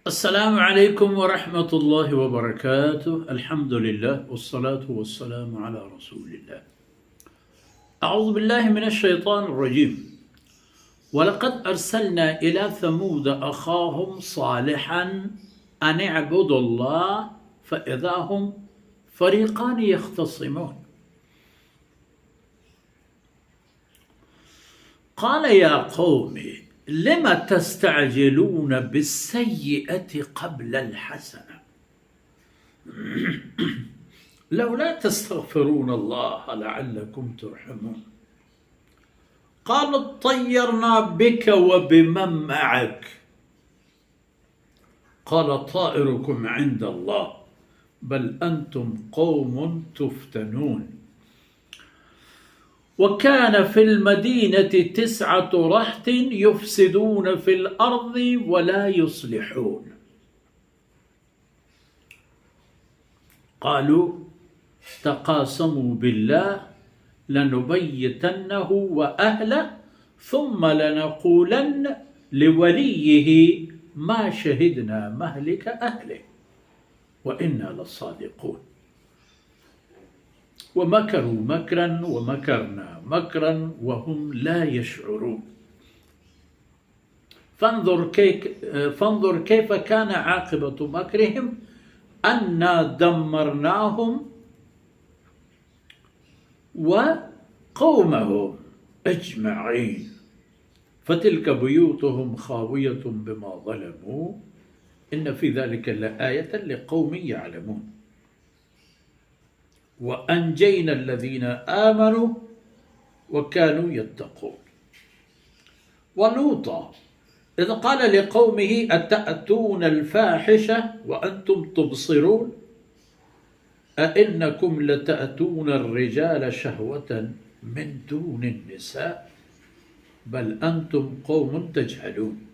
السلام عليكم ورحمة الله وبركاته. الحمد لله والصلاة والسلام على رسول الله. أعوذ بالله من الشيطان الرجيم. ولقد أرسلنا إلى ثمود أخاهم صالحا أن اعبدوا الله فإذا هم فريقان يختصمون. قال يا قوم لم تستعجلون بالسيئة قبل الحسنة لولا تستغفرون الله لعلكم ترحمون. قالوا اطيرنا بك وبمن معك قال طائركم عند الله بل أنتم قوم تفتنون. وكان في المدينة 9 رهط يفسدون في الأرض ولا يصلحون. قالوا تقاسموا بالله لنبيتنه وأهله ثم لنقولن لوليه ما شهدنا مهلك أهله وإنا لصادقون. ومكروا مكرا ومكرنا مكرا وهم لا يشعرون. فانظر كيف كان عاقبة مكرهم أنا دمرناهم وقومهم أجمعين فتلك بيوتهم خاوية بما ظلموا إن في ذلك لآية لقوم يعلمون. وأنجينا الذين آمنوا وكانوا يتقون. ولوطا إذ قال لقومه أتأتون الفاحشة وأنتم تبصرون أئنكم لتأتون الرجال شهوة من دون النساء بل أنتم قوم تجهلون.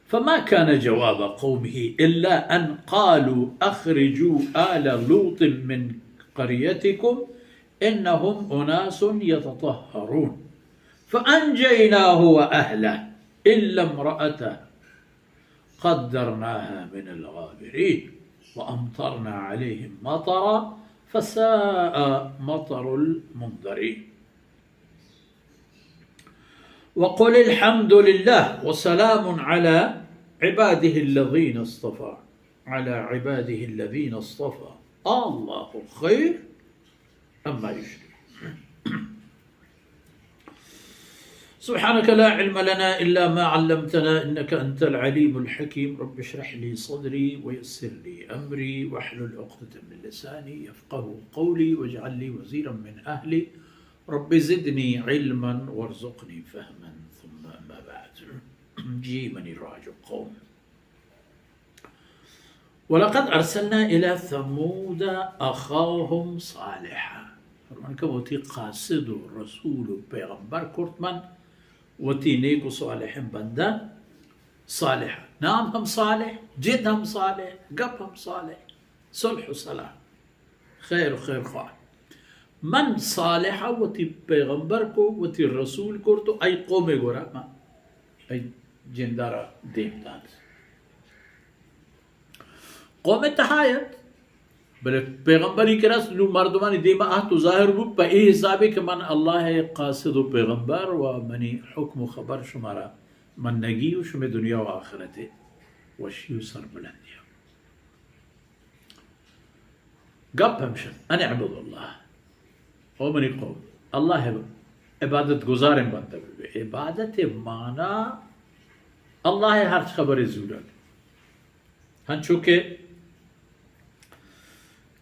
فما كان جواب قومه إلا أن قالوا أخرجوا آل لوط من قريتكم إنهم أناس يتطهرون. فأنجيناه وأهله إلا امرأته قدرناها من الغابرين وأمطرنا عليهم مطرا فساء مطر المنذرين. وقل الحمد لله وسلام على عباده الذين اصطفى الله خير أما يشركون. سبحانك لا علم لنا إلا ما علمتنا إنك أنت العليم الحكيم. رب اشرح لي صدري ويسر لي أمري واحلل عقدة من لساني يفقه قولي واجعل لي وزيرا من أهلي رب زدني علما وارزقني فهما. ثم أما بعد جيمني راجع قوم. ولقد أرسلنا إلى ثمود أخاهم صالحا. فرمان كوتي قاصد الرسول بيغمبر كرتمن وتي نيكو صالح بندا صالحا. نام هم صالح جد هم صالح قب هم صالح صلح وصلاح خير وخير خير. من صالحا وتي پیغمبر کو وتي رسول کو تو اي قوم گورا ما اي جندارا ديمدان قوم تحايت بل پیغمبری کراس لو مردمان ديما اهتو ظاهر بو پا اي حسابي که من الله قاصد و پیغمبر و مني حكم و خبر شمارا من نگی و شم دنیا و آخرته وشيو سر بلنديا قب همشن أن اعبدوا الله قومني قوم الله عبادت گزارم بنده بي عبادت مانا الله هر خبر زورك هنچو که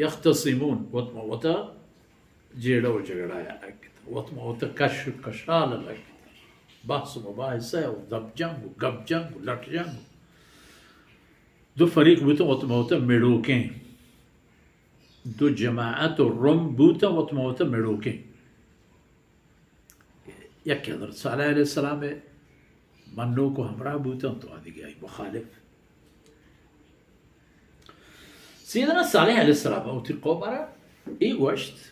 يختصمون وطما وتا جيڑا وجگڑایا لگتا وطما وتا کشال لگتا بحث مباحثة ودب جنگ وقب جنگ ولٹ جنگ دو فريق بوتا وطما وتا مروكين دو جماعات الرم بوتا وطما وتا مروكين يكي حضرت صالح عليه السلام منو کو ہمراہ بوتا تو آدھی گیا مخالف سيدنا صالح عليه السلام أوتي القمر وشت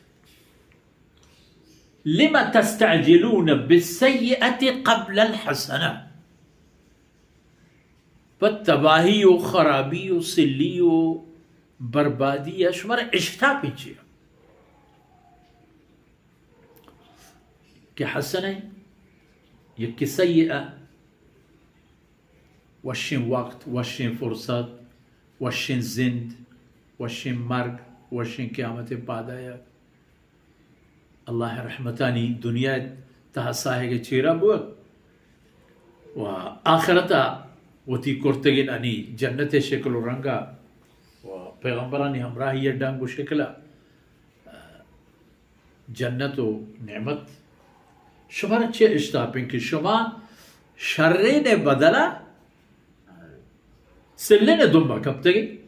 لما تستعجلون بالسيئة قبل الحسنة فالتباهي وخرابي وسلي وبربادي أشمر اشتا بيجي كحسنة يكي سيئة وشين وقت وشين فرصات وشين زند وشين مرق وشين قيامت بعدها الله رحمتاني دنيا تحساهي چيرا بوك وآخرتا وتي كورتگين اني جنة شكل رنگا وپیغمبراني همراهي يدانگو شكلا جنة نعمت شما را چه اشتاپين که شما شرين بدلا سلين دنبا کب تگي